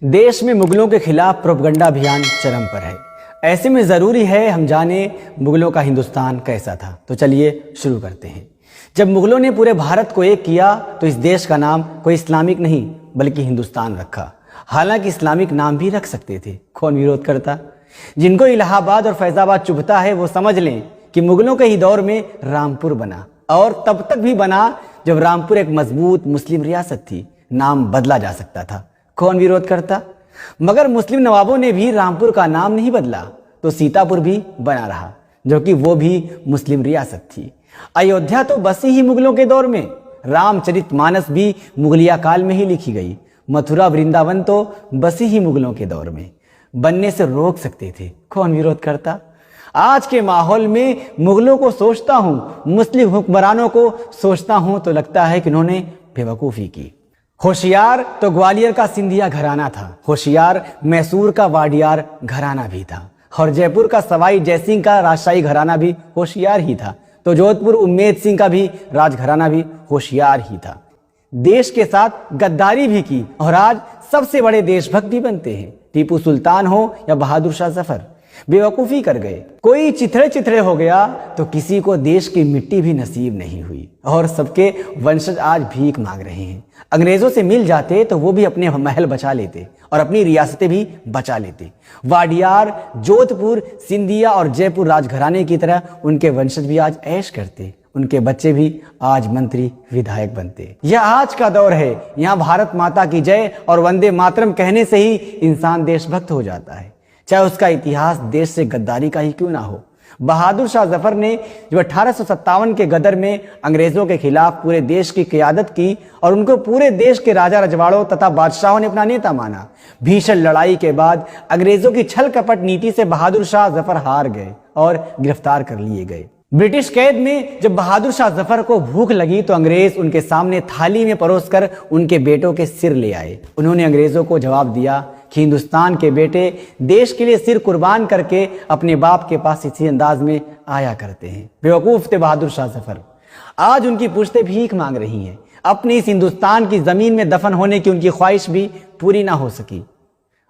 देश में मुगलों के खिलाफ प्रोपगंडा अभियान चरम पर है। ऐसे में ज़रूरी है हम जाने मुगलों का हिंदुस्तान कैसा था। तो चलिए शुरू करते हैं। जब मुगलों ने पूरे भारत को एक किया तो इस देश का नाम कोई इस्लामिक नहीं बल्कि हिंदुस्तान रखा। हालांकि इस्लामिक नाम भी रख सकते थे, कौन विरोध करता। जिनको इलाहाबाद और फैजाबाद चुभता है वो समझ लें कि मुगलों के ही दौर में रामपुर बना, और तब तक भी बना जब रामपुर एक मजबूत मुस्लिम रियासत थी। नाम बदला जा सकता था, कौन विरोध करता। मगर मुस्लिम नवाबों ने भी रामपुर का नाम नहीं बदला तो सीतापुर भी बना रहा, जो कि वो भी मुस्लिम रियासत थी। अयोध्या तो बसी ही मुगलों के दौर में। रामचरितमानस भी मुगलिया काल में ही लिखी गई। मथुरा वृंदावन तो बसी ही मुगलों के दौर में। बनने से रोक सकते थे, कौन विरोध करता। आज के माहौल में मुगलों को सोचता हूँ, मुस्लिम हुक्मरानों को सोचता हूँ तो लगता है कि उन्होंने बेवकूफ़ी की। होशियार तो ग्वालियर का सिंधिया घराना था, होशियार मैसूर का वाडियार घराना भी था, और जयपुर का सवाई जयसिंह का राजशाही घराना भी होशियार ही था। तो जोधपुर उम्मेद सिंह का भी राजघराना भी होशियार ही था। देश के साथ गद्दारी भी की और आज सबसे बड़े देशभक्त भी बनते हैं। टीपू सुल्तान हो या बहादुर शाह जफर, बेवकूफ़ी कर गए। कोई चिथड़े चिथड़े हो गया तो किसी को देश की मिट्टी भी नसीब नहीं हुई, और सबके वंशज आज भीख मांग रहे हैं। अंग्रेजों से मिल जाते तो वो भी अपने महल बचा लेते और अपनी रियासतें भी बचा लेते। वाडियार, जोधपुर, सिंधिया और जयपुर राजघराने की तरह उनके वंशज भी आज ऐश करते, उनके बच्चे भी आज मंत्री विधायक बनते। यह आज का दौर है। यहाँ भारत माता की जय और वंदे मातरम कहने से ही इंसान देशभक्त हो जाता है, चाहे उसका इतिहास देश से गद्दारी का ही क्यों ना हो। बहादुर शाह जफर ने जो 1857 के गदर में अंग्रेजों के खिलाफ पूरे देश की क़यादत की और उनको पूरे देश के राजा रजवाड़ों तथा बादशाहों ने अपना नेता माना। भीषण लड़ाई के बाद अंग्रेजों की छल कपट नीति से बहादुर शाह जफर हार गए और गिरफ्तार कर लिए गए। ब्रिटिश कैद में जब बहादुर शाह जफर को भूख लगी तो अंग्रेज उनके सामने थाली में परोसकर उनके बेटों के सिर ले आए। उन्होंने अंग्रेजों को जवाब दिया कि हिंदुस्तान के बेटे देश के लिए सिर कुर्बान करके अपने बाप के पास इसी अंदाज में आया करते हैं। बेवकूफ थे बहादुर शाह जफर। आज उनकी पुश्तें भीख मांग रही हैं। अपनी इस हिंदुस्तान की जमीन में दफन होने की उनकी ख्वाहिश भी पूरी ना हो सकी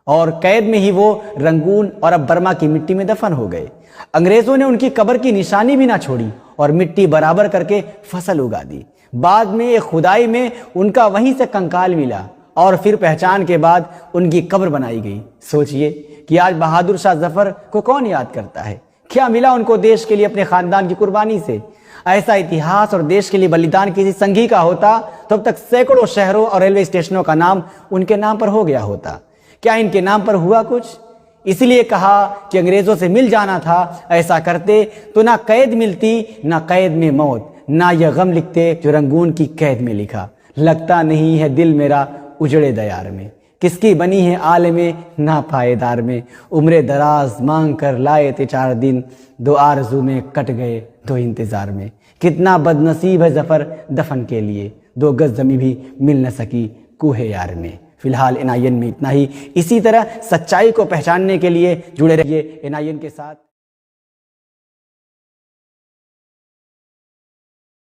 और कैद में ही वो रंगून और अब बर्मा की मिट्टी में दफन हो गए। अंग्रेजों ने उनकी कब्र की निशानी भी ना छोड़ी और मिट्टी बराबर करके फसल उगा दी। बाद में एक खुदाई में उनका वहीं से कंकाल मिला और फिर पहचान के बाद उनकी कब्र बनाई गई। सोचिए कि आज बहादुर शाह जफर को कौन याद करता है। क्या मिला उनको देश के लिए अपने खानदान की कुर्बानी से। ऐसा इतिहास और देश के लिए बलिदान किसी संघी का होता तो अब तक सैकड़ों शहरों और रेलवे स्टेशनों का नाम उनके नाम पर हो गया होता। क्या इनके नाम पर हुआ कुछ? इसलिए कहा कि अंग्रेजों से मिल जाना था। ऐसा करते तो ना कैद मिलती, ना कैद में मौत, ना यह गम लिखते जो रंगून की कैद में लिखा। लगता नहीं है दिल मेरा उजड़े दयार में, किसकी बनी है आलमे ना पायेदार में। उम्र दराज मांग कर लाए थे 4 दिन, 2 आरज़ू में कट गए 2 इंतजार में। कितना बदनसीब है जफर दफन के लिए, 2 गज जमी भी मिल न सकी कूहे यार में। फिलहाल NIN में इतना ही। इसी तरह सच्चाई को पहचानने के लिए जुड़े रहिए NIN के साथ।